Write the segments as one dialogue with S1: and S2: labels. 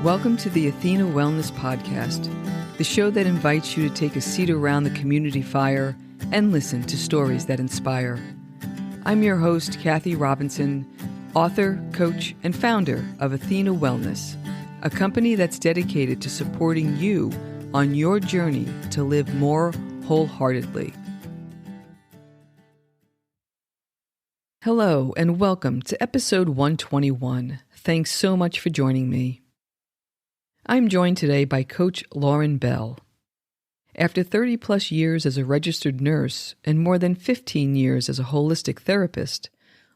S1: Welcome to the Athena Wellness Podcast, the show that invites you to take a seat around the community fire and listen to stories that inspire. I'm your host, Kathy Robinson, author, coach, and founder of Athena Wellness, a company that's dedicated to supporting you on your journey to live more wholeheartedly. Hello, and welcome to episode 121. Thanks so much for joining me. I'm joined today by Coach Lauren Bell. After 30 plus years as a registered nurse and more than 15 years as a holistic therapist,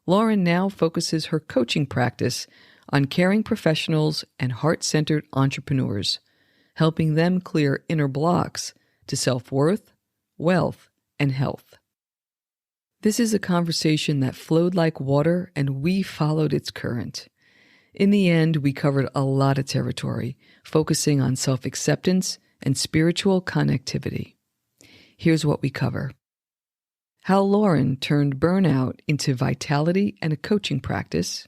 S1: Lauren now focuses her coaching practice on caring professionals and heart-centered entrepreneurs, helping them clear inner blocks to self-worth, wealth, and health. This is a conversation that flowed like water, and we followed its current. In the end, we covered a lot of territory, focusing on self-acceptance and spiritual connectivity. Here's what we cover. How Lauren turned burnout into vitality and a coaching practice.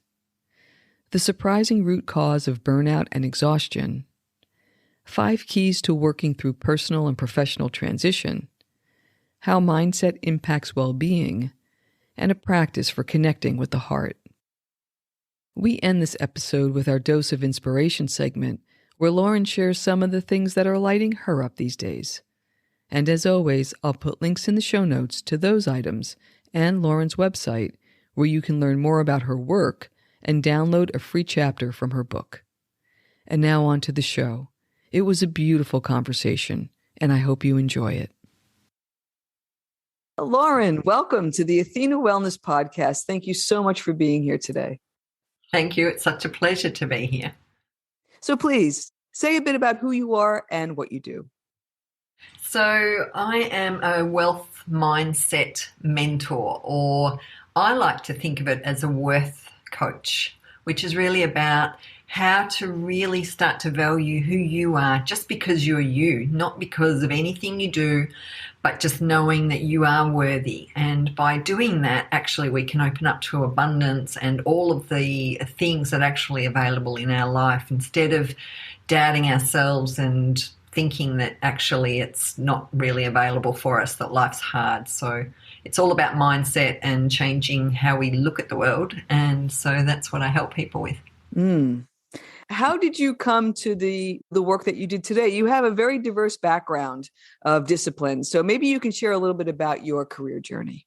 S1: The surprising root cause of burnout and exhaustion. 5 keys to working through personal and professional transition. How mindset impacts well-being. And a practice for connecting with the heart. We end this episode with our Dose of Inspiration segment, where Lauren shares some of the things that are lighting her up these days. And as always, I'll put links in the show notes to those items and Lauren's website, where you can learn more about her work and download a free chapter from her book. And now on to the show. It was a beautiful conversation, and I hope you enjoy it. Lauren, welcome to the Athena Wellness Podcast. Thank you so much for being here today.
S2: Thank you. It's such a pleasure to be here.
S1: So please, say a bit about who you are and what you do.
S2: So I am a wealth mindset mentor, or I like to think of it as a worth coach, which is really about how to really start to value who you are just because you're you, not because of anything you do, but just knowing that you are worthy. And by doing that, actually, we can open up to abundance and all of the things that are actually available in our life, instead of doubting ourselves and thinking that actually it's not really available for us, that life's hard. So it's all about mindset and changing how we look at the world. And so that's what I help people with.
S1: How did you come to the work that you did today? You have a very diverse background of disciplines, so maybe you can share a little bit about your career journey.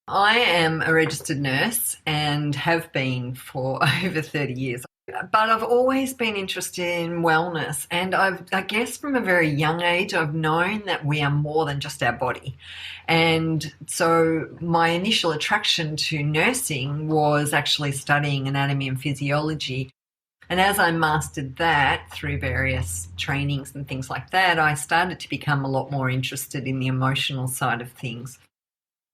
S2: I am a registered nurse and have been for over 30 years. But I've always been interested in wellness, and I guess from a very young age, I've known that we are more than just our body. And so my initial attraction to nursing was actually studying anatomy and physiology. And as I mastered that through various trainings and things like that, I started to become a lot more interested in the emotional side of things.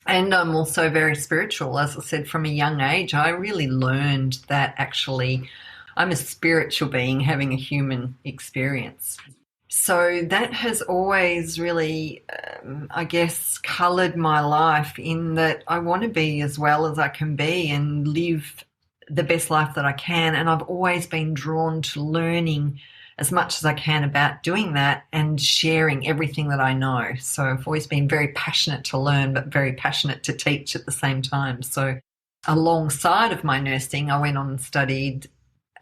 S2: And I'm also very spiritual. As I said, from a young age, I really learned that actually I'm a spiritual being having a human experience. So that has always really, I guess, coloured my life, in that I want to be as well as I can be and live the best life that I can. And I've always been drawn to learning as much as I can about doing that and sharing everything that I know. So I've always been very passionate to learn, but very passionate to teach at the same time. So alongside of my nursing, I went on and studied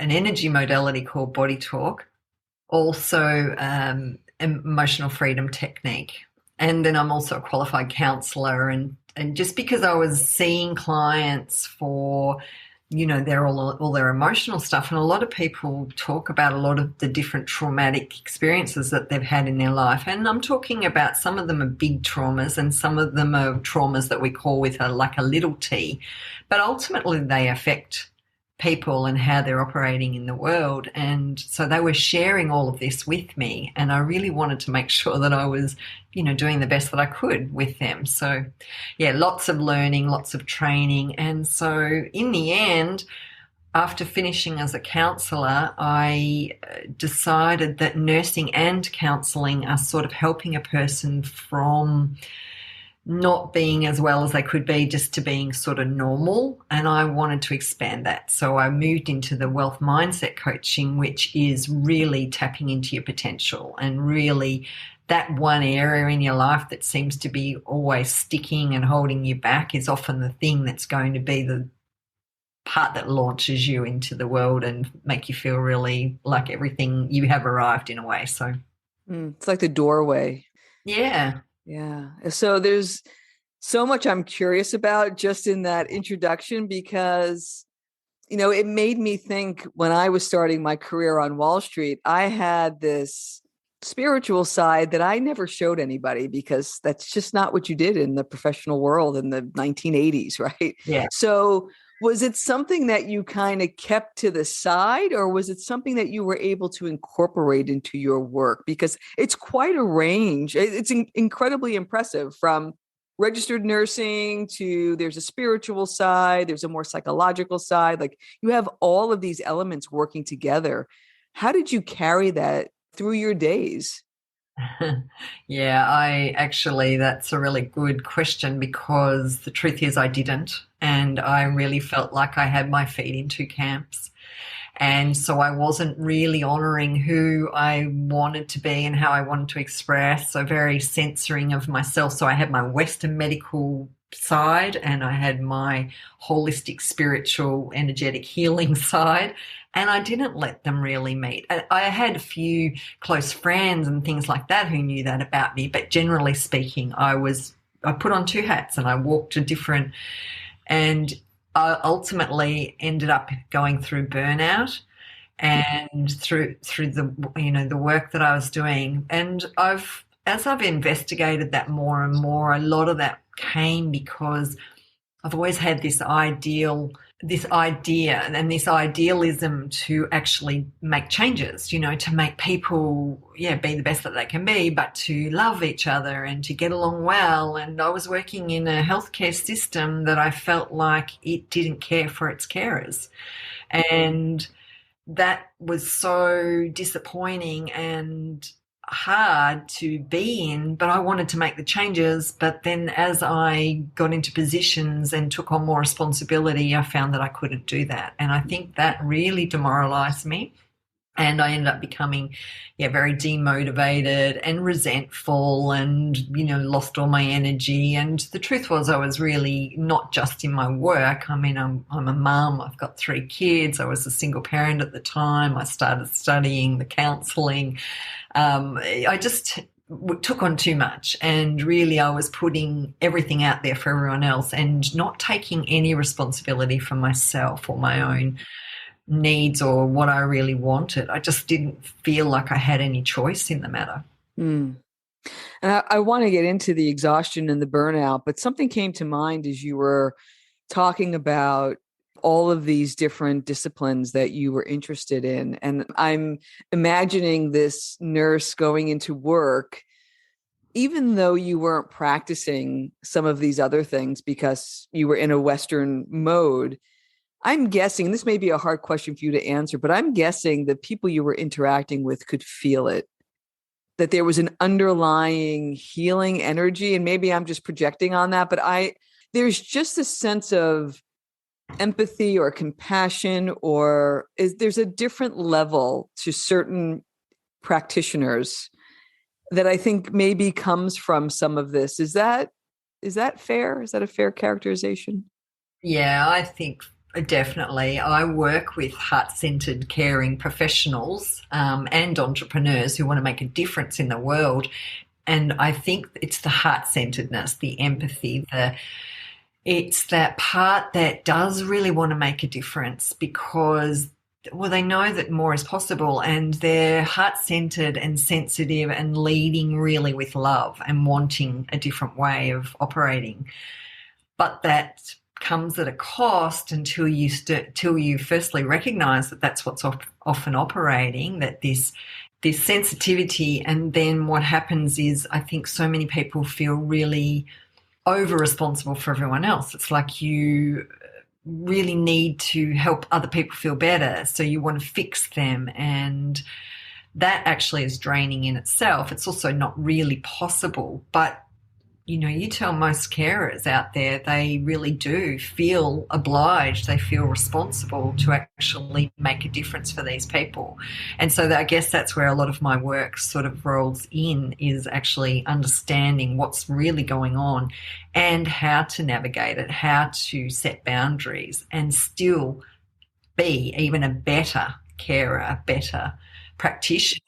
S2: an energy modality called body talk, also emotional freedom technique. And then I'm also a qualified counsellor. And just because I was seeing clients for, you know, all their emotional stuff, and a lot of people talk about a lot of the different traumatic experiences that they've had in their life. And I'm talking about some of them are big traumas, and some of them are traumas that we call with like a little t. But ultimately they affect people and how they're operating in the world. And so they were sharing all of this with me, and I really wanted to make sure that I was, you know, doing the best that I could with them. So yeah, lots of learning, lots of training. And so in the end, after finishing as a counsellor, I decided that nursing and counselling are sort of helping a person from not being as well as they could be, just to being sort of normal. And I wanted to expand that. So I moved into the wealth mindset coaching, which is really tapping into your potential, and really that one area in your life that seems to be always sticking and holding you back is often the thing that's going to be the part that launches you into the world and make you feel really like everything you have arrived in a way. So
S1: It's like the doorway.
S2: yeah.
S1: Yeah. So there's so much I'm curious about just in that introduction, because, it made me think when I was starting my career on Wall Street, I had this spiritual side that I never showed anybody, because that's just not what you did in the professional world in the 1980s, right?
S2: Yeah.
S1: So was it something that you kind of kept to the side, or was it something that you were able to incorporate into your work? Because it's quite a range. It's incredibly impressive, from registered nursing to there's a spiritual side, there's a more psychological side. Like, you have all of these elements working together. How did you carry that through your days?
S2: Yeah, that's a really good question, because the truth is I didn't. And I really felt like I had my feet in two camps. And so I wasn't really honouring who I wanted to be and how I wanted to express. So very censoring of myself. So I had my Western medical side, and I had my holistic, spiritual, energetic healing side. And I didn't let them really meet. I had a few close friends and things like that who knew that about me. But generally speaking, I put on two hats, and I walked a different, and I ultimately ended up going through burnout, and through the work that I was doing. And as I've investigated that more and more, a lot of that came because I've always had this idea and this idealism to actually make changes, to make people, be the best that they can be, but to love each other and to get along well. And I was working in a healthcare system that I felt like it didn't care for its carers. And that was so disappointing and hard to be in, but I wanted to make the changes. But then as I got into positions and took on more responsibility, I found that I couldn't do that. And I think that really demoralized me. And I ended up becoming, very demotivated and resentful, and, lost all my energy. And the truth was, I was really not just in my work. I mean, I'm a mum. I've got 3 kids. I was a single parent at the time. I started studying the counselling. I just took on too much, and really I was putting everything out there for everyone else and not taking any responsibility for myself or my own needs or what I really wanted. I just didn't feel like I had any choice in the matter.
S1: And I want to get into the exhaustion and the burnout, but something came to mind as you were talking about all of these different disciplines that you were interested in. And I'm imagining this nurse going into work, even though you weren't practicing some of these other things because you were in a Western mode. I'm guessing, this may be a hard question for you to answer, but I'm guessing the people you were interacting with could feel it, that there was an underlying healing energy. And maybe I'm just projecting on that, but there's just a sense of empathy or compassion, or there's a different level to certain practitioners that I think maybe comes from some of this. Is that fair? Is that a fair characterization?
S2: Yeah, I think definitely. I work with heart-centered caring professionals and entrepreneurs who want to make a difference in the world. And I think it's the heart-centeredness, the empathy, it's that part that does really want to make a difference, because, they know that more is possible, and they're heart-centered and sensitive and leading really with love and wanting a different way of operating. But that comes at a cost until you firstly recognize that that's what's often operating, that this sensitivity. And then what happens is, I think so many people feel really over responsible for everyone else. It's like you really need to help other people feel better, so you want to fix them, and that actually is draining in itself. It's also not really possible. But you tell most carers out there, they really do feel obliged. They feel responsible to actually make a difference for these people. And so I guess that's where a lot of my work sort of rolls in, is actually understanding what's really going on and how to navigate it, how to set boundaries and still be even a better carer, a better practitioner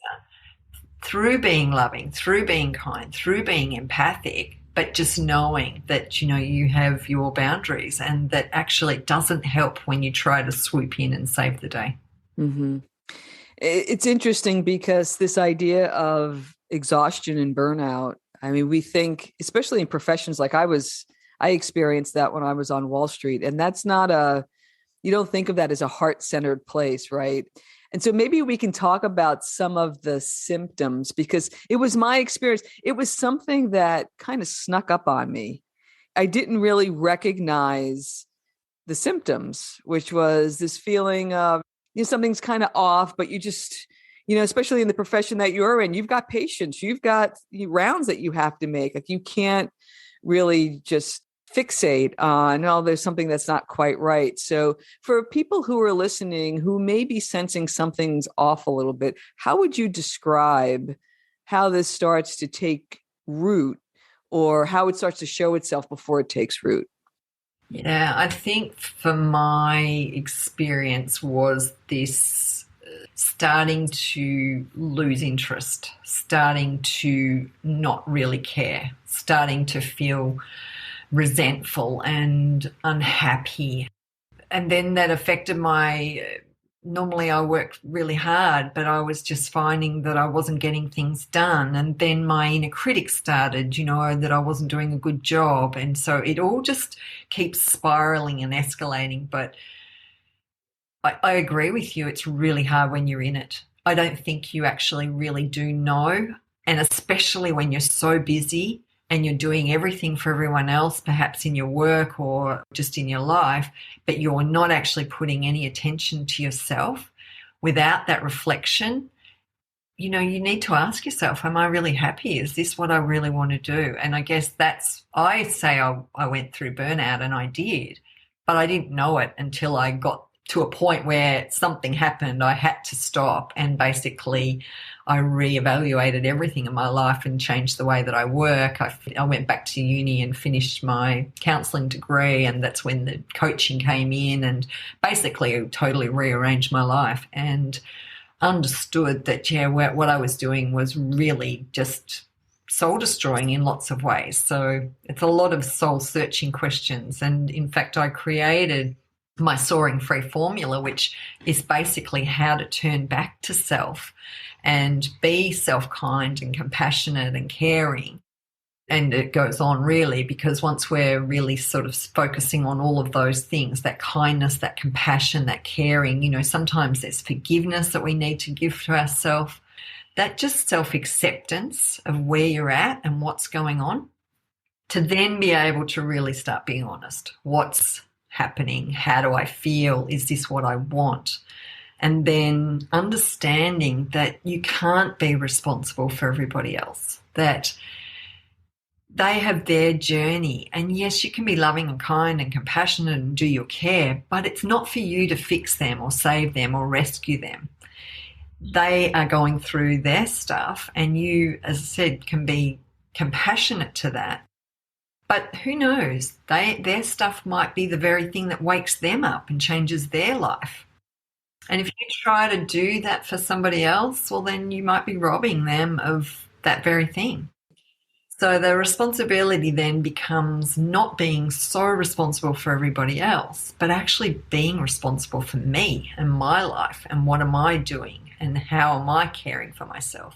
S2: through being loving, through being kind, through being empathic, but just knowing that, you have your boundaries and that actually it doesn't help when you try to swoop in and save the day.
S1: Mm-hmm. It's interesting because this idea of exhaustion and burnout, I mean, we think, especially in professions like I experienced that when I was on Wall Street, and that's you don't think of that as a heart-centered place, right? And so maybe we can talk about some of the symptoms, because it was my experience. It was something that kind of snuck up on me. I didn't really recognize the symptoms, which was this feeling of, something's kind of off, but you just, especially in the profession that you're in, you've got patients, you've got rounds that you have to make. Like, you can't really just fixate on, there's something that's not quite right. So for people who are listening, who may be sensing something's off a little bit, how would you describe how this starts to take root, or how it starts to show itself before it takes root?
S2: Yeah, I think for my experience was this starting to lose interest, starting to not really care, starting to feel resentful and unhappy. And then that affected normally I worked really hard, but I was just finding that I wasn't getting things done. And then my inner critic started, that I wasn't doing a good job. And so it all just keeps spiraling and escalating. But I agree with you. It's really hard when you're in it. I don't think you actually really do know. And especially when you're so busy and you're doing everything for everyone else, perhaps in your work or just in your life, but you're not actually putting any attention to yourself. Without that reflection, you need to ask yourself, am I really happy? Is this what I really want to do? And I guess I say I went through burnout, and I did, but I didn't know it until I got to a point where something happened. I had to stop, and basically I reevaluated everything in my life and changed the way that I work. I went back to uni and finished my counselling degree, and that's when the coaching came in, and basically totally rearranged my life and understood that, what I was doing was really just soul-destroying in lots of ways. So it's a lot of soul-searching questions. And in fact, I created my Soaring Free formula, which is basically how to turn back to self and be self-kind and compassionate and caring. And it goes on, really, because once we're really sort of focusing on all of those things, that kindness, that compassion, that caring, sometimes there's forgiveness that we need to give to ourselves, that just self-acceptance of where you're at and what's going on, to then be able to really start being honest. What's happening? How do I feel? Is this what I want? And then understanding that you can't be responsible for everybody else, that they have their journey. And yes, you can be loving and kind and compassionate and do your care, but it's not for you to fix them or save them or rescue them. They are going through their stuff, and you, as I said, can be compassionate to that. But who knows? Their stuff might be the very thing that wakes them up and changes their life. And if you try to do that for somebody else, well, then you might be robbing them of that very thing. So the responsibility then becomes not being so responsible for everybody else, but actually being responsible for me and my life, and what am I doing and how am I caring for myself.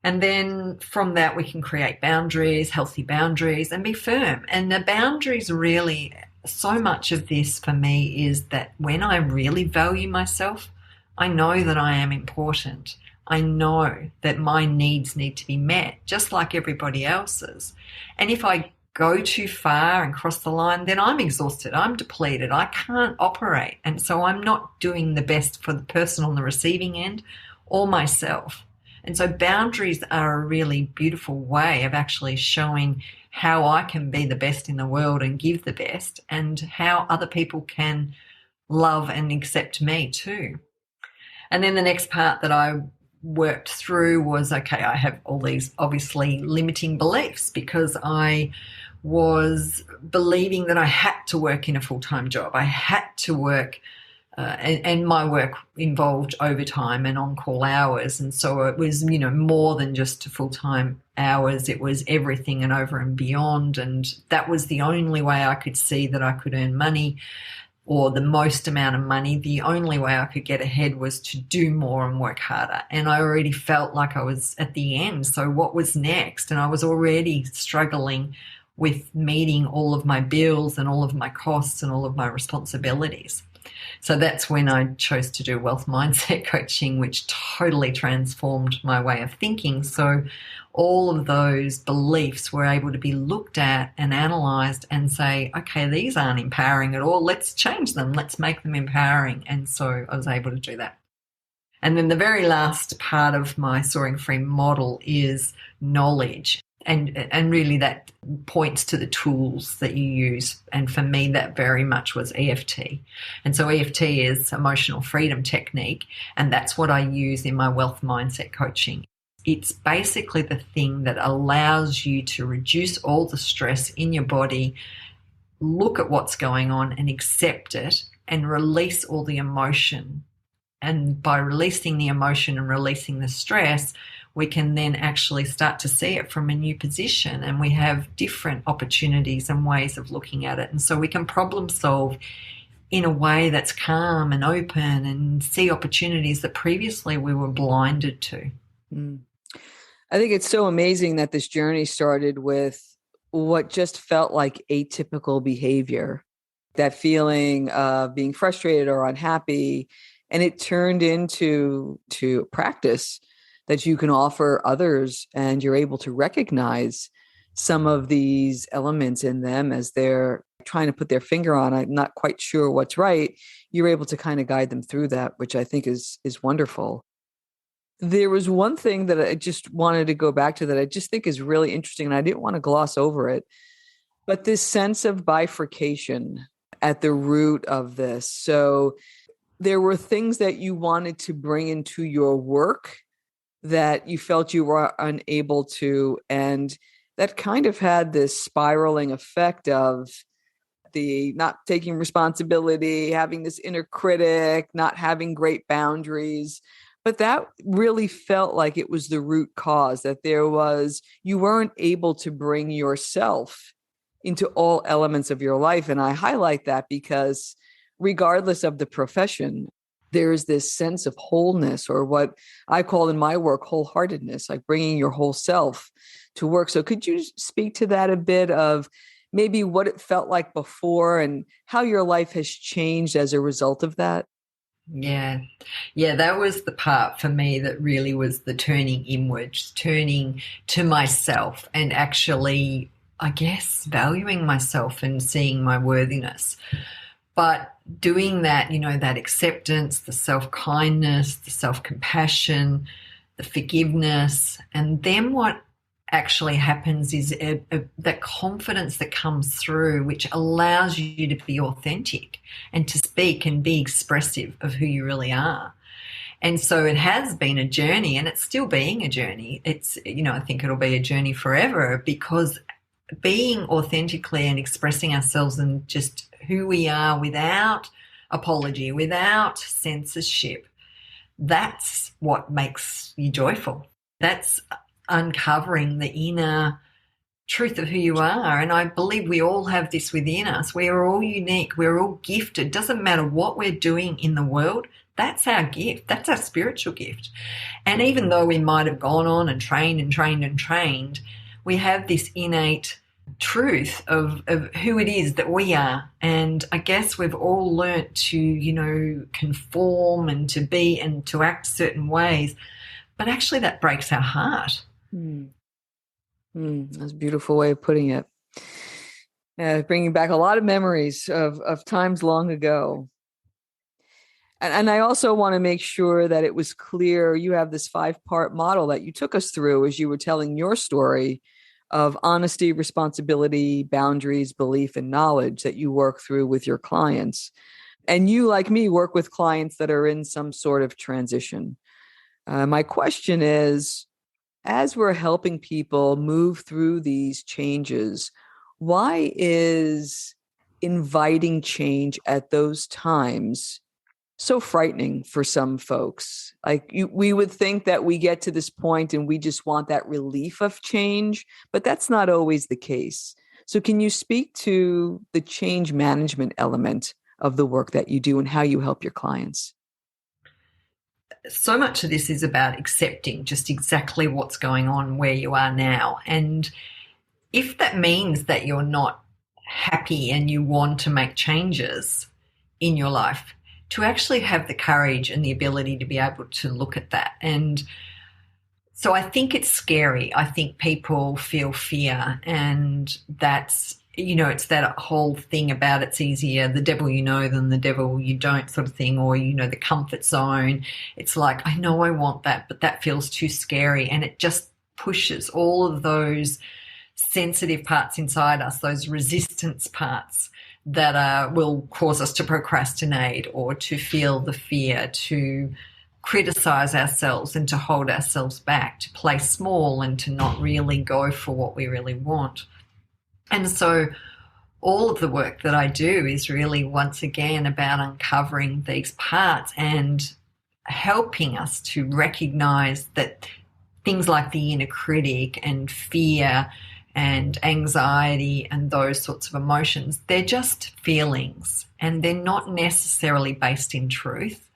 S2: And then from that, we can create boundaries, healthy boundaries, and be firm. And the boundaries really, so much of this for me is that when I really value myself, I know that I am important. I know that my needs need to be met, just like everybody else's. And if I go too far and cross the line, then I'm exhausted, I'm depleted, I can't operate. And so I'm not doing the best for the person on the receiving end or myself. And so boundaries are a really beautiful way of actually showing how I can be the best in the world and give the best, and how other people can love and accept me too. And then the next part that I worked through was, okay, I have all these obviously limiting beliefs because I was believing that I had to work in a full-time job. I had to work, and my work involved overtime and on-call hours. And so it was, more than just full-time hours. It was everything and over and beyond. And that was the only way I could see that I could earn money, or the most amount of money. The only way I could get ahead was to do more and work harder. And I already felt like I was at the end. So what was next? And I was already struggling with meeting all of my bills and all of my costs and all of my responsibilities. So that's when I chose to do wealth mindset coaching, which totally transformed my way of thinking. So all of those beliefs were able to be looked at and analysed and say, okay, these aren't empowering at all. Let's change them. Let's make them empowering. And so I was able to do that. And then the very last part of my Soaring Free model is knowledge. And really that points to the tools that you use. And for me, that very much was EFT. And so EFT is emotional freedom technique. And that's what I use in my wealth mindset coaching. It's basically the thing that allows you to reduce all the stress in your body, look at what's going on and accept it, and release all the emotion. And by releasing the emotion and releasing the stress, we can then actually start to see it from a new position, and we have different opportunities and ways of looking at it. And so we can problem solve in a way that's calm and open and see opportunities that previously we were blinded to.
S1: I think it's so amazing that this journey started with what just felt like atypical behavior, that feeling of being frustrated or unhappy, and it turned into practice that you can offer others, and you're able to recognize some of these elements in them as they're trying to put their finger on, I'm not quite sure what's right. You're able to kind of guide them through that, which I think is wonderful. There was one thing that I just wanted to go back to that I just think is really interesting, and I didn't want to gloss over it, but this sense of bifurcation at the root of this. So there were things that you wanted to bring into your work that you felt you were unable to, and that kind of had this spiraling effect of the not taking responsibility, having this inner critic, not having great boundaries. But that really felt like it was the root cause, that you weren't able to bring yourself into all elements of your life. And I highlight that because regardless of the profession, there is this sense of wholeness, or what I call in my work, wholeheartedness, like bringing your whole self to work. So could you speak to that a bit, of maybe what it felt like before and how your life has changed as a result of that?
S2: Yeah, that was the part for me that really was the turning inwards, turning to myself and actually, I guess, valuing myself and seeing my worthiness. But doing that, that acceptance, the self-kindness, the self-compassion, the forgiveness, and then what actually happens is that confidence that comes through, which allows you to be authentic and to speak and be expressive of who you really are. And so it has been a journey, and it's still being a journey. It's, I think it'll be a journey forever, because being authentically and expressing ourselves and just who we are without apology, without censorship, that's what makes you joyful. That's uncovering the inner truth of who you are. And I believe we all have this within us. We are all unique. We're all gifted. Doesn't matter what we're doing in the world. That's our gift. That's our spiritual gift. And even though we might have gone on and trained and trained and trained, we have this innate truth of who it is that we are. And I guess we've all learnt to, conform and to be and to act certain ways. But actually that breaks our heart.
S1: That's a beautiful way of putting it. Bringing back a lot of memories of times long ago. And I also want to make sure that it was clear you have this 5-part model that you took us through as you were telling your story of honesty, responsibility, boundaries, belief, and knowledge that you work through with your clients. And you, like me, work with clients that are in some sort of transition. My question is, as we're helping people move through these changes, why is inviting change at those times so frightening for some folks? Like we would think that we get to this point and we just want that relief of change, but that's not always the case. So can you speak to the change management element of the work that you do and how you help your clients?
S2: So much of this is about accepting just exactly what's going on where you are now. And if that means that you're not happy and you want to make changes in your life, to actually have the courage and the ability to be able to look at that. And so I think it's scary. I think people feel fear, and that's, it's that whole thing about it's easier the devil you know than the devil you don't sort of thing, or, the comfort zone. It's like, I know I want that, but that feels too scary. And it just pushes all of those sensitive parts inside us, those resistance parts that will cause us to procrastinate or to feel the fear, to criticize ourselves and to hold ourselves back, to play small and to not really go for what we really want. And so all of the work that I do is really, once again, about uncovering these parts and helping us to recognize that things like the inner critic and fear and anxiety and those sorts of emotions, they're just feelings and they're not necessarily based in truth.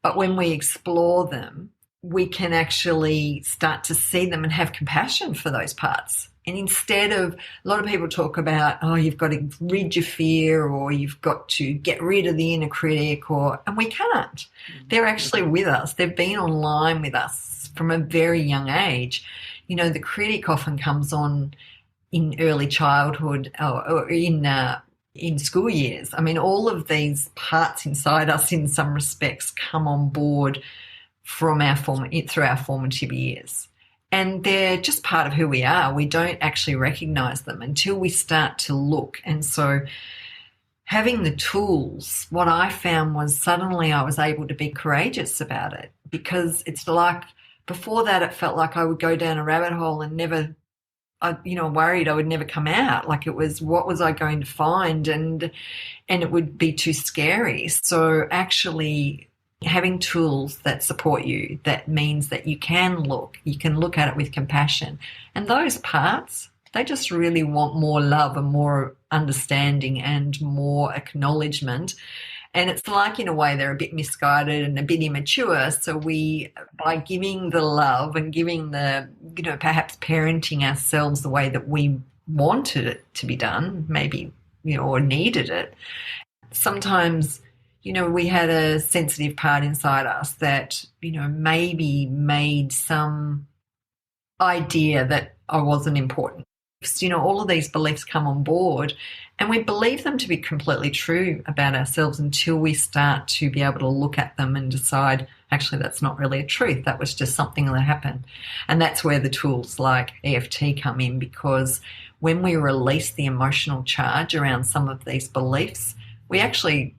S2: But when we explore them, we can actually start to see them and have compassion for those parts. And instead of, a lot of people talk about, you've got to rid your fear, or you've got to get rid of the inner critic, and we can't. They're actually with us. They've been online with us from a very young age. The critic often comes on in early childhood or in school years. I mean, all of these parts inside us, in some respects, come on board through our formative years. And they're just part of who we are. We don't actually recognize them until we start to look. And so having the tools, what I found was suddenly I was able to be courageous about it, because it's like before that it felt like I would go down a rabbit hole and never, worried I would never come out. Like it was, what was I going to find? And it would be too scary. So actually having tools that support you, that means that you can look at it with compassion. And those parts, they just really want more love and more understanding and more acknowledgement. And it's like, in a way, they're a bit misguided and a bit immature. So by giving the love and giving the, perhaps parenting ourselves the way that we wanted it to be done, maybe, or needed it, sometimes, we had a sensitive part inside us that, maybe made some idea that I wasn't important. All of these beliefs come on board and we believe them to be completely true about ourselves until we start to be able to look at them and decide, actually, that's not really a truth. That was just something that happened. And that's where the tools like EFT come in, because when we release the emotional charge around some of these beliefs, we actually,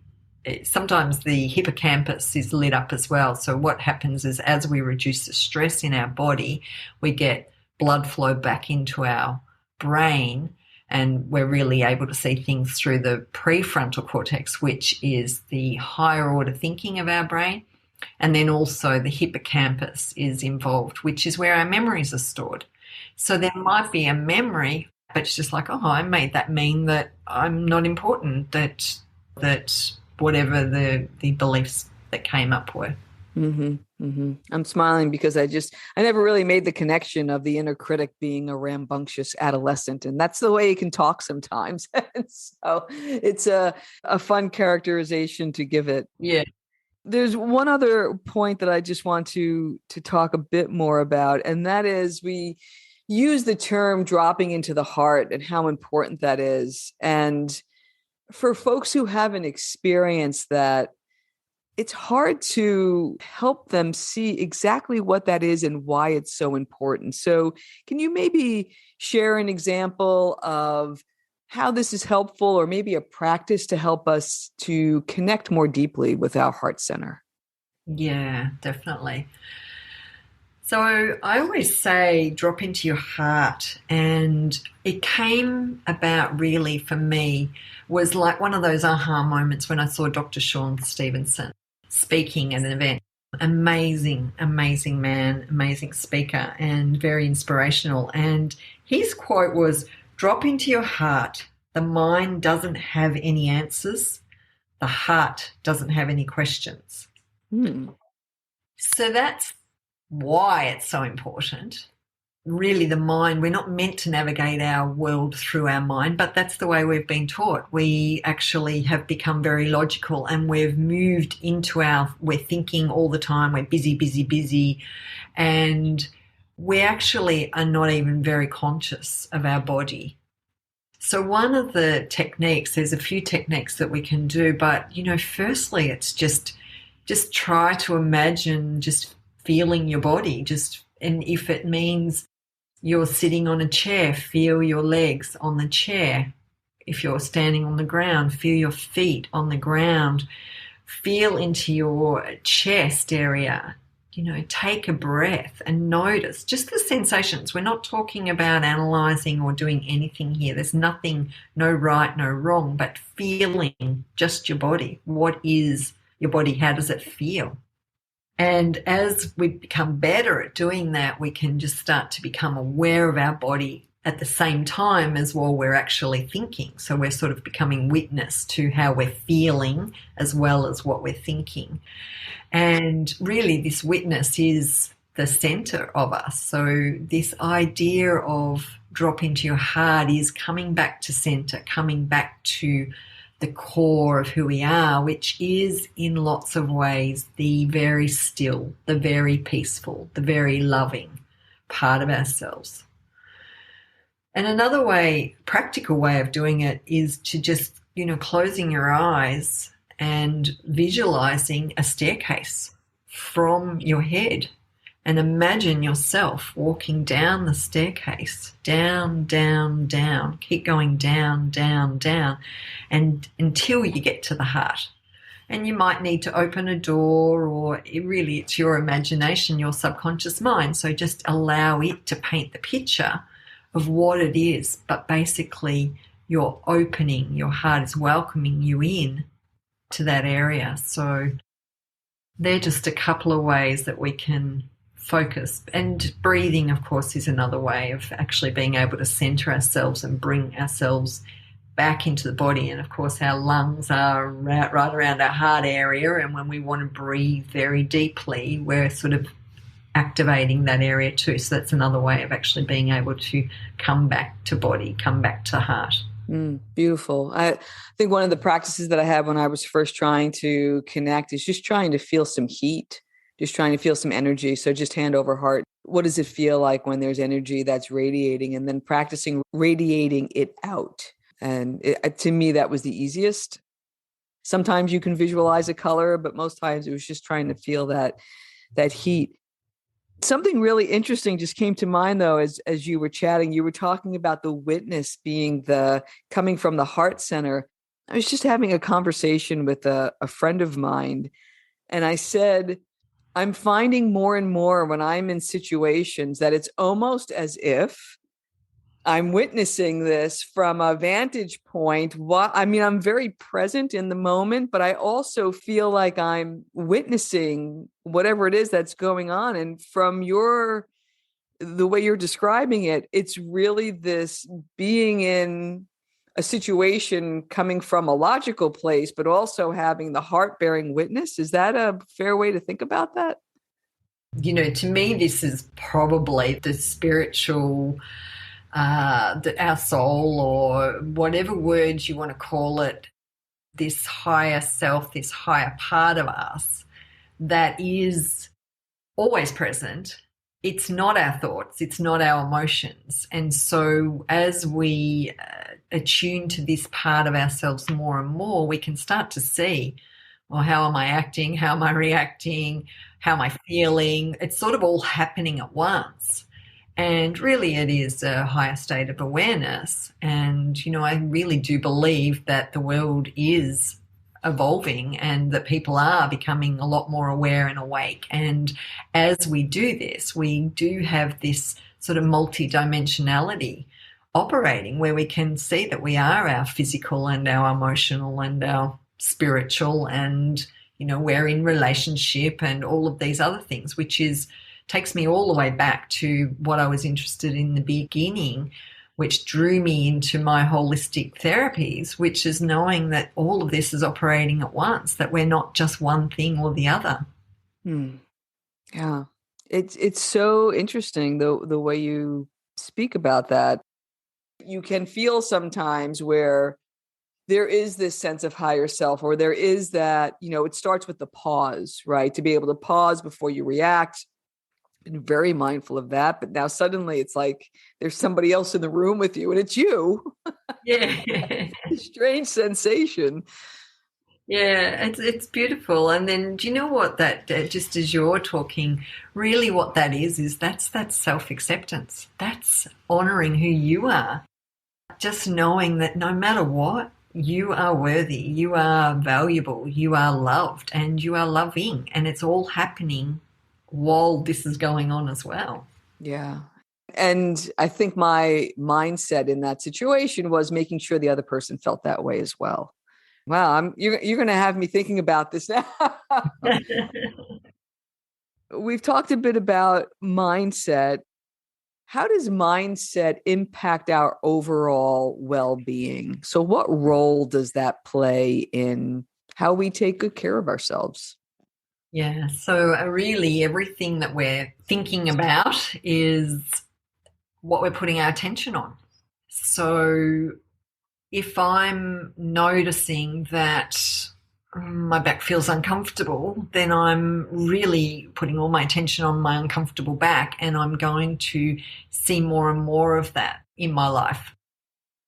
S2: sometimes the hippocampus is lit up as well. So what happens is, as we reduce the stress in our body, we get blood flow back into our brain, and we're really able to see things through the prefrontal cortex, which is the higher order thinking of our brain. And then also the hippocampus is involved, which is where our memories are stored. So there might be a memory, but it's just like, I made that mean that I'm not important, that whatever the beliefs that came up were.
S1: Mm-hmm, mm-hmm. I'm smiling because I never really made the connection of the inner critic being a rambunctious adolescent. And that's the way he can talk sometimes. So it's a fun characterization to give it.
S2: Yeah.
S1: There's one other point that I just want to talk a bit more about, and that is we use the term dropping into the heart and how important that is. And for folks who haven't experienced that, it's hard to help them see exactly what that is and why it's so important. So, can you maybe share an example of how this is helpful, or maybe a practice to help us to connect more deeply with our heart center?
S2: Yeah, definitely. So I always say drop into your heart. And it came about really for me was like one of those aha moments when I saw Dr. Sean Stevenson speaking at an event. Amazing, amazing man, amazing speaker, and very inspirational. And his quote was, drop into your heart. The mind doesn't have any answers. The heart doesn't have any questions.
S1: Hmm.
S2: So that's why it's so important. Really, the mind, we're not meant to navigate our world through our mind, but that's the way we've been taught. We actually have become very logical, and we've moved into we're thinking all the time, we're busy, busy, busy, and we actually are not even very conscious of our body. So one of the techniques, there's a few techniques that we can do, but, firstly, it's just try to imagine just feeling your body, and if it means you're sitting on a chair, feel your legs on the chair. If you're standing on the ground, feel your feet on the ground. Feel into your chest area. Take a breath and notice just the sensations. We're not talking about analysing or doing anything here. There's nothing, no right, no wrong, but feeling just your body. What is your body? How does it feel? And as we become better at doing that, we can just start to become aware of our body at the same time as while we're actually thinking. So we're sort of becoming witness to how we're feeling as well as what we're thinking. And really this witness is the center of us. So this idea of drop into your heart is coming back to center, coming back to the core of who we are, which is in lots of ways the very still, the very peaceful, the very loving part of ourselves. And another way, practical way of doing it is to just, closing your eyes and visualizing a staircase from your head. And imagine yourself walking down the staircase, down, down, down. Keep going down, down, down, and until you get to the heart. And you might need to open a door, or it's your imagination, your subconscious mind. So just allow it to paint the picture of what it is. But basically, you're opening, your heart is welcoming you in to that area. So they're just a couple of ways that we can focus. And breathing, of course, is another way of actually being able to center ourselves and bring ourselves back into the body. And of course, our lungs are right around our heart area. And when we want to breathe very deeply, we're sort of activating that area too. So that's another way of actually being able to come back to body, come back to heart.
S1: Beautiful. I think one of the practices that I had when I was first trying to connect is just trying to feel some heat, just trying to feel some energy. So just hand over heart. What does it feel like when there's energy that's radiating, and then practicing radiating it out? And to me, that was the easiest. Sometimes you can visualize a color, but most times it was just trying to feel that heat. Something really interesting just came to mind, though, as you were chatting. You were talking about the witness being coming from the heart center. I was just having a conversation with a friend of mine, and I said, I'm finding more and more when I'm in situations that it's almost as if I'm witnessing this from a vantage point. I'm very present in the moment, but I also feel like I'm witnessing whatever it is that's going on. And from the way you're describing it, it's really this being in a situation coming from a logical place, but also having the heart bearing witness. Is that a fair way to think about that?
S2: To me, this is probably the spiritual our soul, or whatever words you want to call it, this higher self, this higher part of us that is always present. It's not our thoughts, it's not our emotions. And so as we attune to this part of ourselves more and more, we can start to see or how am I acting? How am I reacting? How am I feeling? It's sort of all happening at once. And really, it is a higher state of awareness. And, I really do believe that the world is evolving and that people are becoming a lot more aware and awake. And as we do this, we do have this sort of multidimensionality operating where we can see that we are our physical and our emotional and our spiritual, and we're in relationship and all of these other things, which takes me all the way back to what I was interested in the beginning, which drew me into my holistic therapies, which is knowing that all of this is operating at once, that we're not just one thing or the other.
S1: Yeah, it's so interesting the way you speak about that. You can feel sometimes where there is this sense of higher self, or there is that, it starts with the pause, right? To be able to pause before you react. Been very mindful of that, but now suddenly it's like there's somebody else in the room with you and it's you.
S2: Yeah.
S1: Strange sensation.
S2: Yeah, it's beautiful. And then do you know what that, just as you're talking, really what that is that's that self-acceptance. That's honoring who you are. Just knowing that no matter what, you are worthy, you are valuable, you are loved, and you are loving. And it's all happening while this is going on as well.
S1: Yeah. And I think my mindset in that situation was making sure the other person felt that way as well. Wow, you're going to have me thinking about this now. We've talked a bit about mindset. How does mindset impact our overall well-being? So what role does that play in how we take good care of ourselves?
S2: Yeah, so really everything that we're thinking about is what we're putting our attention on. So if I'm noticing that my back feels uncomfortable, then I'm really putting all my attention on my uncomfortable back, and I'm going to see more and more of that in my life.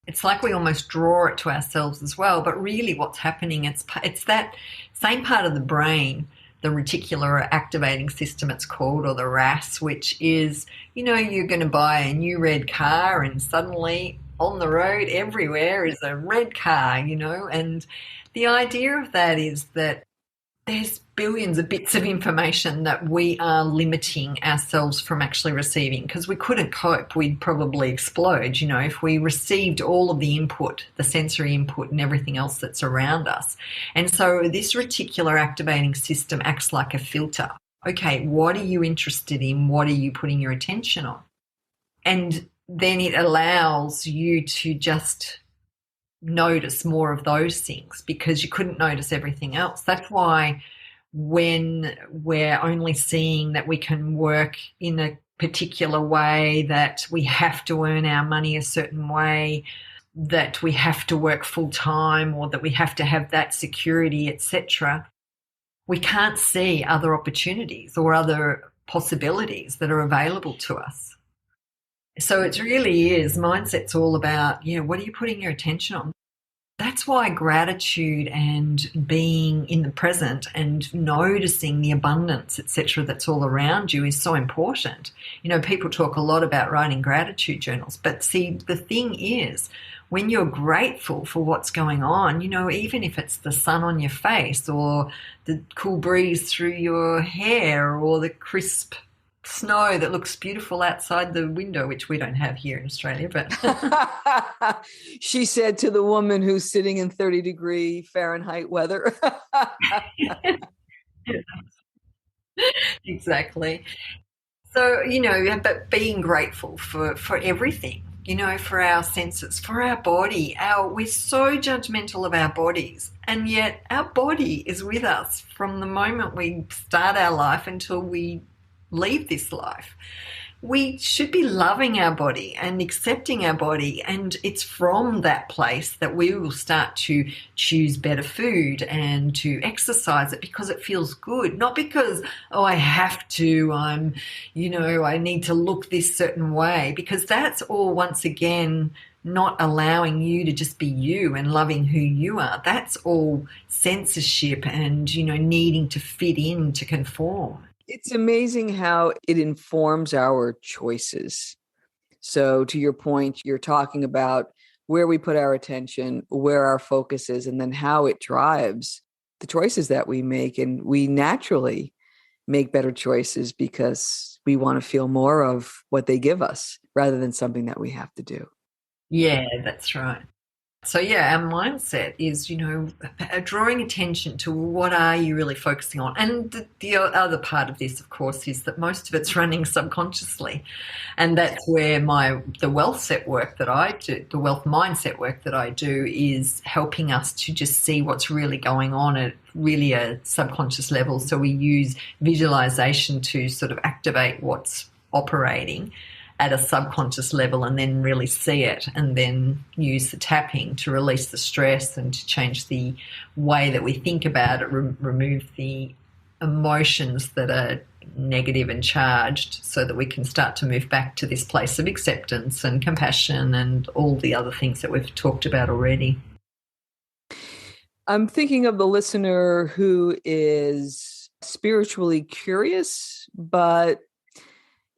S2: It's like we almost draw it to ourselves as well, but really what's happening, it's that same part of the brain, the reticular activating system it's called, or the RAS, which is, you're going to buy a new red car and suddenly on the road everywhere is a red car, and the idea of that is that there's billions of bits of information that we are limiting ourselves from actually receiving, because we couldn't cope. We'd probably explode, if we received all of the input, the sensory input and everything else that's around us. And so this reticular activating system acts like a filter. Okay, what are you interested in? What are you putting your attention on? And then it allows you to just notice more of those things, because you couldn't notice everything else. That's why when we're only seeing that we can work in a particular way, that we have to earn our money a certain way, that we have to work full time, or that we have to have that security, etc., we can't see other opportunities or other possibilities that are available to us. So it really is, mindset's all about, what are you putting your attention on? That's why gratitude and being in the present and noticing the abundance, etc., that's all around you is so important. People talk a lot about writing gratitude journals, but see, the thing is, when you're grateful for what's going on, even if it's the sun on your face or the cool breeze through your hair or the crisp snow that looks beautiful outside the window, which we don't have here in Australia, but
S1: she said to the woman who's sitting in 30-degree Fahrenheit weather.
S2: Exactly. So, but being grateful for everything, for our senses, for our body. We're so judgmental of our bodies, and yet our body is with us from the moment we start our life until we leave this life. We should be loving our body and accepting our body, and it's from that place that we will start to choose better food and to exercise it because it feels good, not because, I have to, I need to look this certain way, because that's all, once again, not allowing you to just be you and loving who you are. That's all censorship and, needing to fit in, to conform.
S1: It's amazing how it informs our choices. So to your point, you're talking about where we put our attention, where our focus is, and then how it drives the choices that we make. And we naturally make better choices because we want to feel more of what they give us rather than something that we have to do.
S2: Yeah, that's right. So, yeah, our mindset is, drawing attention to what are you really focusing on. And the other part of this, of course, is that most of it's running subconsciously. And that's where the wealth set work that I do, the wealth mindset work that I do, is helping us to just see what's really going on at really a subconscious level. So we use visualization to sort of activate what's operating at a subconscious level and then really see it, and then use the tapping to release the stress and to change the way that we think about it, remove the emotions that are negative and charged, so that we can start to move back to this place of acceptance and compassion and all the other things that we've talked about already.
S1: I'm thinking of the listener who is spiritually curious, but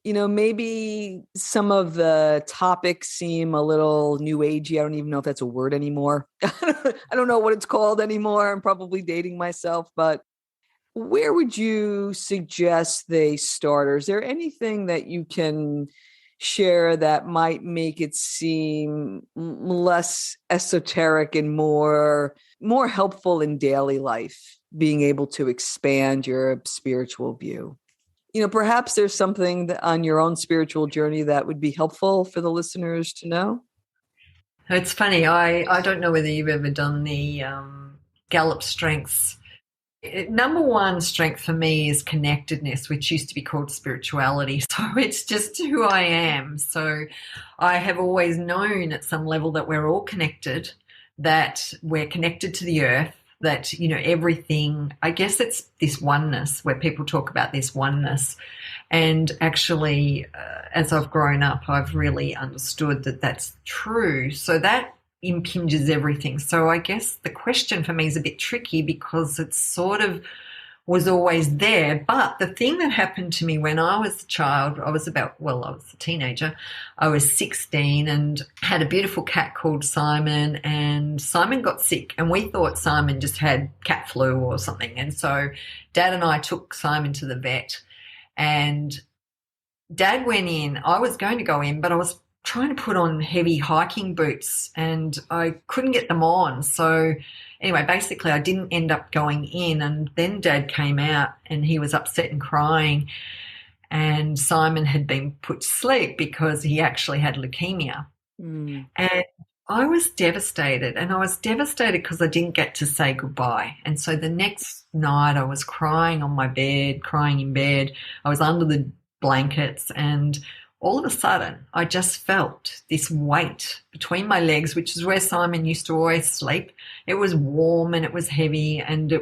S1: maybe some of the topics seem a little new agey. I don't even know if that's a word anymore. I don't know what it's called anymore. I'm probably dating myself, but where would you suggest they start? Or is there anything that you can share that might make it seem less esoteric and more helpful in daily life, being able to expand your spiritual view? Perhaps there's something on your own spiritual journey that would be helpful for the listeners to know.
S2: It's funny. I don't know whether you've ever done the Gallup strengths. Number one strength for me is connectedness, which used to be called spirituality. So it's just who I am. So I have always known at some level that we're all connected, that we're connected to the earth, that, everything, I guess it's this oneness where people talk about this oneness. And actually, as I've grown up, I've really understood that that's true. So that impinges everything. So I guess the question for me is a bit tricky because it sort of was always there. But the thing that happened to me when I was a child, I was a teenager. I was 16 and had a beautiful cat called Simon, and Simon got sick, and we thought Simon just had cat flu or something. And so Dad and I took Simon to the vet, and Dad went in. I was going to go in, but I was trying to put on heavy hiking boots and I couldn't get them on. So anyway, basically I didn't end up going in, and then Dad came out and he was upset and crying, and Simon had been put to sleep because he actually had leukemia. And I was devastated, and I was devastated because I didn't get to say goodbye. And so the next night I was crying in bed. I was under the blankets, and all of a sudden, I just felt this weight between my legs, which is where Simon used to always sleep. It was warm and it was heavy, and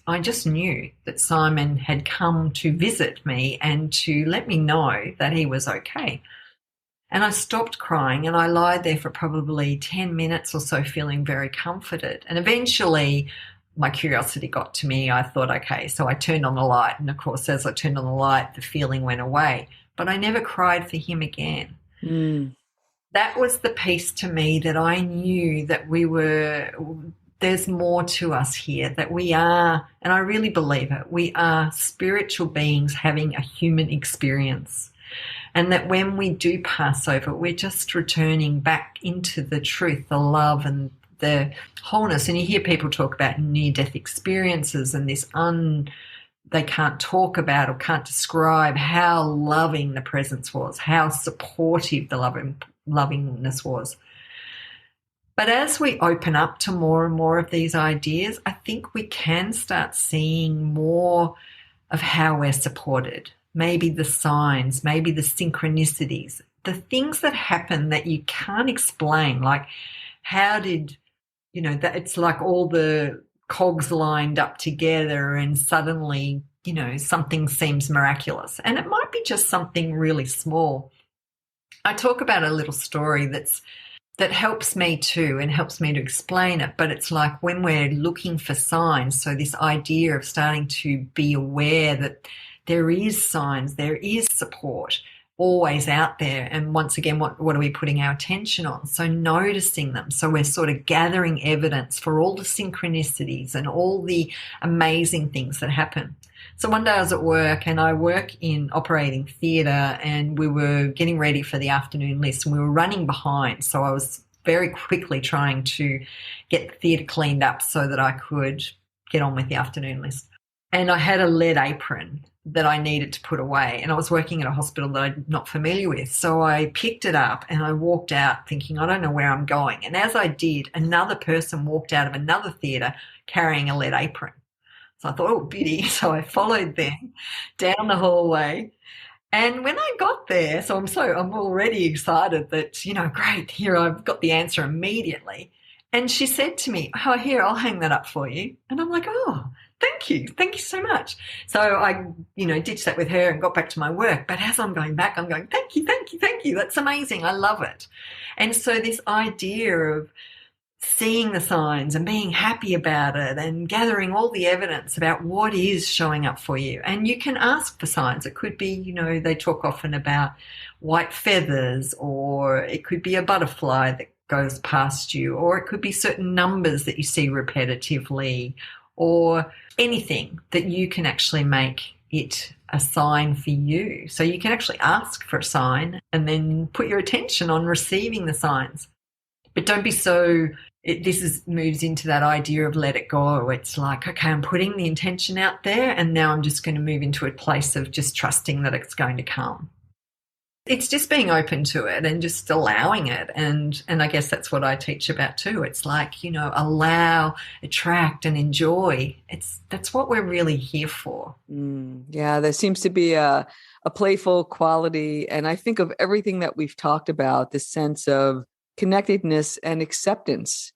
S2: I just knew that Simon had come to visit me and to let me know that he was okay. And I stopped crying, and I lied there for probably 10 minutes or so feeling very comforted. And eventually my curiosity got to me. I thought, okay, so I turned on the light. And of course, as I turned on the light, the feeling went away. But I never cried for him again. That was the piece to me that I knew that there's more to us here, that we are, and I really believe it, we are spiritual beings having a human experience. And that when we do pass over, we're just returning back into the truth, the love and the wholeness. And you hear people talk about near-death experiences and this they can't talk about or can't describe how loving the presence was, how supportive the lovingness was. But as we open up to more and more of these ideas, I think we can start seeing more of how we're supported, maybe the signs, maybe the synchronicities, the things that happen that you can't explain, like how did, that it's like all the cogs lined up together and suddenly, something seems miraculous. And it might be just something really small. I talk about a little story that's that helps me too and helps me to explain it. But it's like when we're looking for signs, so this idea of starting to be aware that there is signs, there is support always out there. And once again, what are we putting our attention on? So noticing them. So we're sort of gathering evidence for all the synchronicities and all the amazing things that happen. So one day I was at work, and I work in operating theatre, and we were getting ready for the afternoon list, and we were running behind. So I was very quickly trying to get the theatre cleaned up so that I could get on with the afternoon list. And I had a lead apron that I needed to put away, and I was working at a hospital that I'm not familiar with. So I picked it up and I walked out thinking, I don't know where I'm going. And as I did, another person walked out of another theatre carrying a lead apron. So I thought, oh, beauty. So I followed them down the hallway. And when I got there, so I'm already excited that, great, here I've got the answer immediately. And she said to me, oh, here, I'll hang that up for you. And I'm like, oh, thank you so much. So I, ditched that with her and got back to my work. But as I'm going back, I'm going, thank you. That's amazing. I love it. And so this idea of seeing the signs and being happy about it and gathering all the evidence about what is showing up for you. And you can ask for signs. It could be, they talk often about white feathers, or it could be a butterfly that goes past you, or it could be certain numbers that you see repetitively, or anything that you can actually make it a sign for you. So you can actually ask for a sign and then put your attention on receiving the signs. But don't be moves into that idea of let it go. It's like, okay, I'm putting the intention out there, and now I'm just going to move into a place of just trusting that it's going to come. It's just being open to it and just allowing it. And I guess that's what I teach about too. It's like, allow, attract and enjoy. That's what we're really here for.
S1: Yeah, there seems to be a playful quality. And I think of everything that we've talked about, this sense of connectedness and acceptance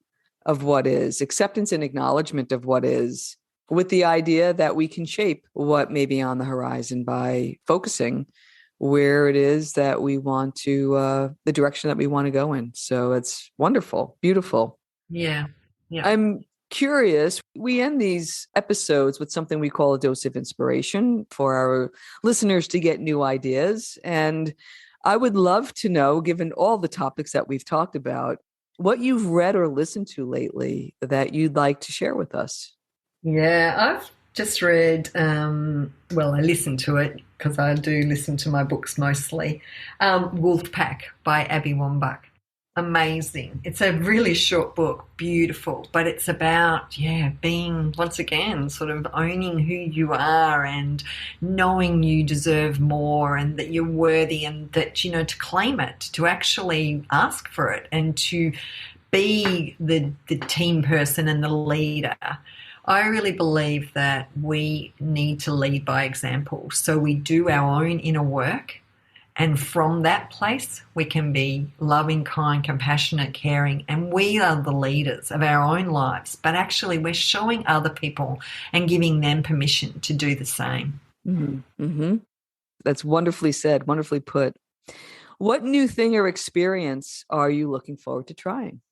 S1: of what is, acceptance and acknowledgement of what is, with the idea that we can shape what may be on the horizon by focusing where it is that we want to, the direction that we want to go in. So it's wonderful, beautiful.
S2: Yeah.
S1: I'm curious. We end these episodes with something we call a dose of inspiration for our listeners to get new ideas. And I would love to know, given all the topics that we've talked about, what you've read or listened to lately that you'd like to share with us.
S2: Yeah, I've just read, I listened to it because I do listen to my books mostly, Wolfpack by Abby Wambach. Amazing. It's a really short book, beautiful, but it's about, being, once again, sort of owning who you are and knowing you deserve more and that you're worthy, and that, to claim it, to actually ask for it, and to be the team person and the leader. I really believe that we need to lead by example. So we do our own inner work, and from that place we can be loving, kind, compassionate, caring, and we are the leaders of our own lives. But actually we're showing other people and giving them permission to do the same.
S1: Mm-hmm. Mm-hmm. That's wonderfully said, wonderfully put. What new thing or experience are you looking forward to trying?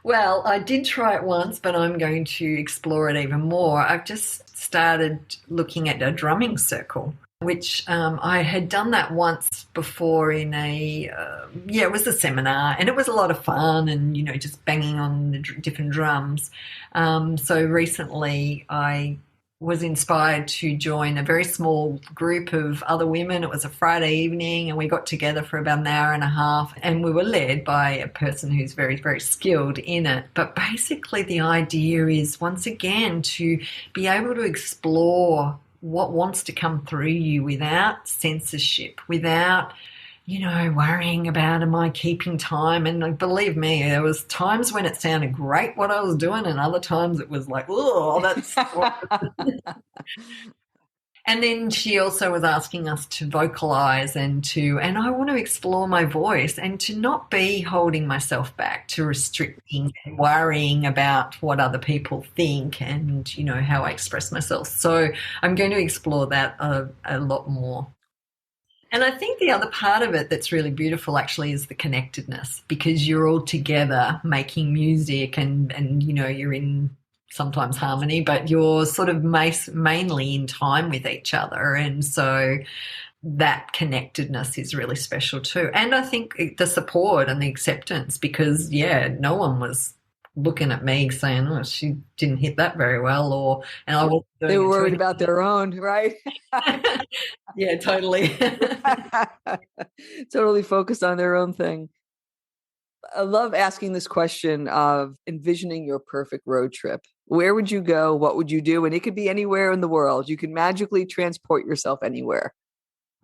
S2: Well, I did try it once, but I'm going to explore it even more. I've just started looking at a drumming circle, which I had done that once before in it was a seminar, and it was a lot of fun and, just banging on the different drums. So recently I was inspired to join a very small group of other women. It was a Friday evening, and we got together for about an hour and a half, and we were led by a person who's very, very skilled in it. But basically the idea is, once again, to be able to explore what wants to come through you without censorship, without, worrying about, am I keeping time? And believe me, there was times when it sounded great what I was doing, and other times it was like, oh, that's... And then she also was asking us to vocalize and I want to explore my voice and to not be holding myself back, to restricting and worrying about what other people think and, how I express myself. So I'm going to explore that a lot more. And I think the other part of it that's really beautiful actually is the connectedness, because you're all together making music and you're in sometimes harmony, but you're sort of mainly in time with each other. And so that connectedness is really special too. And I think the support and the acceptance, because, no one was looking at me saying, oh, she didn't hit that very well, and I was doing
S1: They were
S2: it
S1: worried about their own, right?
S2: Yeah, totally.
S1: Totally focused on their own thing. I love asking this question of envisioning your perfect road trip. Where would you go? What would you do? And it could be anywhere in the world. You can magically transport yourself anywhere.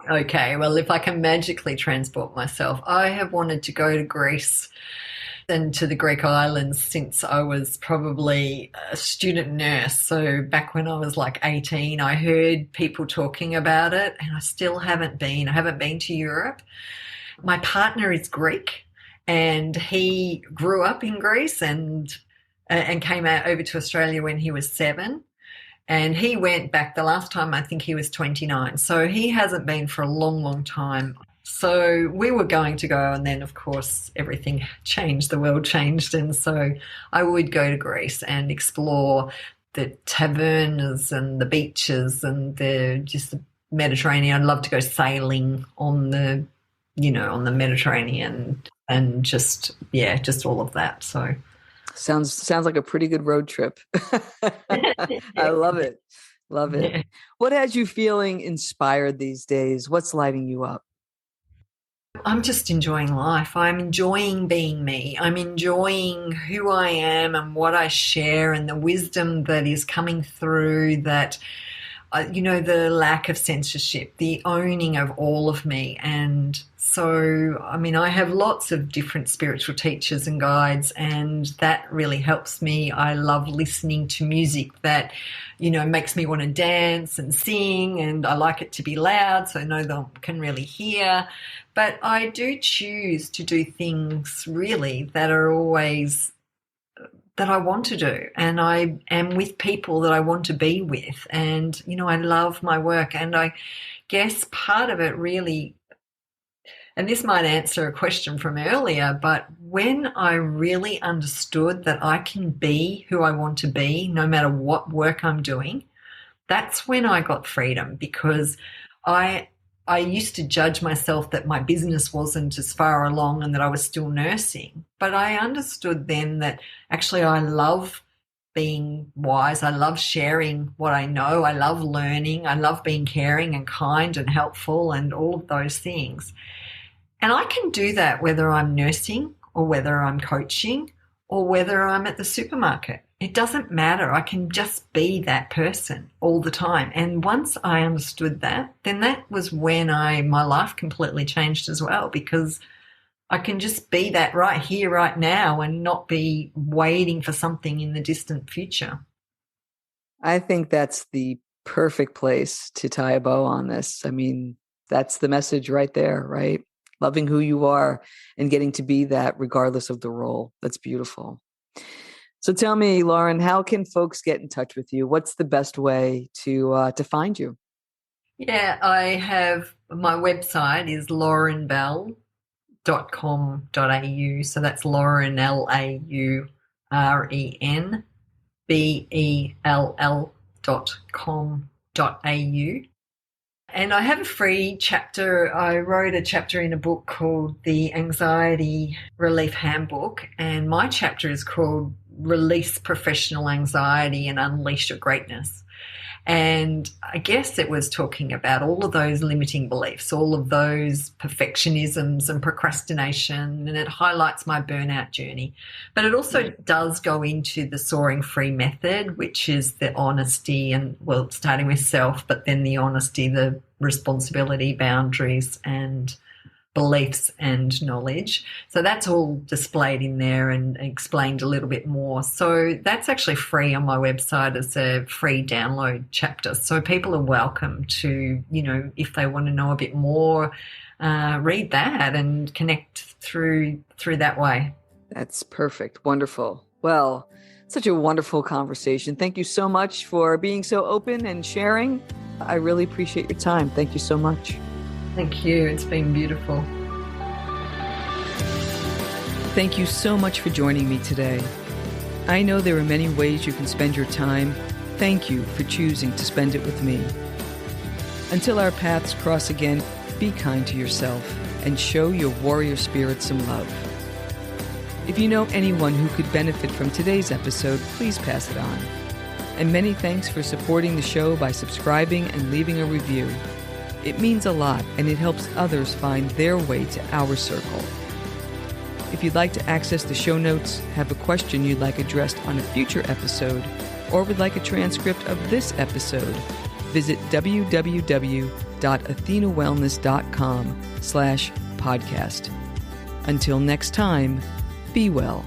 S2: Okay, well, if I can magically transport myself, I have wanted to go to Greece and to the Greek islands since I was probably a student nurse. So back when I was like 18, I heard people talking about it, and I still haven't been. I haven't been to Europe. My partner is Greek, and he grew up in Greece and came out over to Australia when he was 7. And he went back the last time, I think he was 29. So he hasn't been for a long, long time. So we were going to go, and then, of course, everything changed. The world changed. And so I would go to Greece and explore the tavernas and the beaches and just the Mediterranean. I'd love to go sailing on the Mediterranean and just all of that. So
S1: sounds like a pretty good road trip. I love it. Love it. Yeah. What has you feeling inspired these days? What's lighting you up?
S2: I'm just enjoying life. I'm enjoying being me. I'm enjoying who I am and what I share and the wisdom that is coming through, that the lack of censorship, the owning of all of me. And so, I have lots of different spiritual teachers and guides, and that really helps me. I love listening to music that, makes me want to dance and sing, and I like it to be loud so no one can really hear. But I do choose to do things really that are always that I want to do, and I am with people that I want to be with, and I love my work. And I guess part of it really, and this might answer a question from earlier, but when I really understood that I can be who I want to be no matter what work I'm doing, that's when I got freedom, because I used to judge myself that my business wasn't as far along and that I was still nursing. But I understood then that actually I love being wise. I love sharing what I know. I love learning. I love being caring and kind and helpful and all of those things. And I can do that whether I'm nursing or whether I'm coaching or whether I'm at the supermarket. It doesn't matter. I can just be that person all the time. And once I understood that, then that was when my life completely changed as well, because I can just be that right here, right now, and not be waiting for something in the distant future.
S1: I think that's the perfect place to tie a bow on this. That's the message right there, right? Loving who you are and getting to be that regardless of the role. That's beautiful. So tell me, Lauren, how can folks get in touch with you? What's the best way to find you?
S2: Yeah, I have my website is laurenbell.com.au. So that's Lauren, LaurenBell.com.au. And I have a free chapter. I wrote a chapter in a book called The Anxiety Relief Handbook, and my chapter is called Release Professional Anxiety and Unleash Your Greatness. And I guess it was talking about all of those limiting beliefs, all of those perfectionisms and procrastination, and it highlights my burnout journey. But it also does go into the soaring free method, which is the honesty and, well, starting with self, but then the honesty, the responsibility, boundaries, and beliefs and knowledge. So that's all displayed in there and explained a little bit more. So that's actually free on my website as a free download chapter. So people are welcome to, if they want to know a bit more, read that and connect through that way.
S1: That's perfect. Wonderful. Well, such a wonderful conversation. Thank you so much for being so open and sharing. I really appreciate your time. Thank you so much.
S2: Thank you. It's been beautiful.
S1: Thank you so much for joining me today. I know there are many ways you can spend your time. Thank you for choosing to spend it with me. Until our paths cross again, be kind to yourself and show your warrior spirit some love. If you know anyone who could benefit from today's episode, please pass it on. And many thanks for supporting the show by subscribing and leaving a review. It means a lot, and it helps others find their way to our circle. If you'd like to access the show notes, have a question you'd like addressed on a future episode, or would like a transcript of this episode, visit www.athenawellness.com/podcast. Until next time, be well.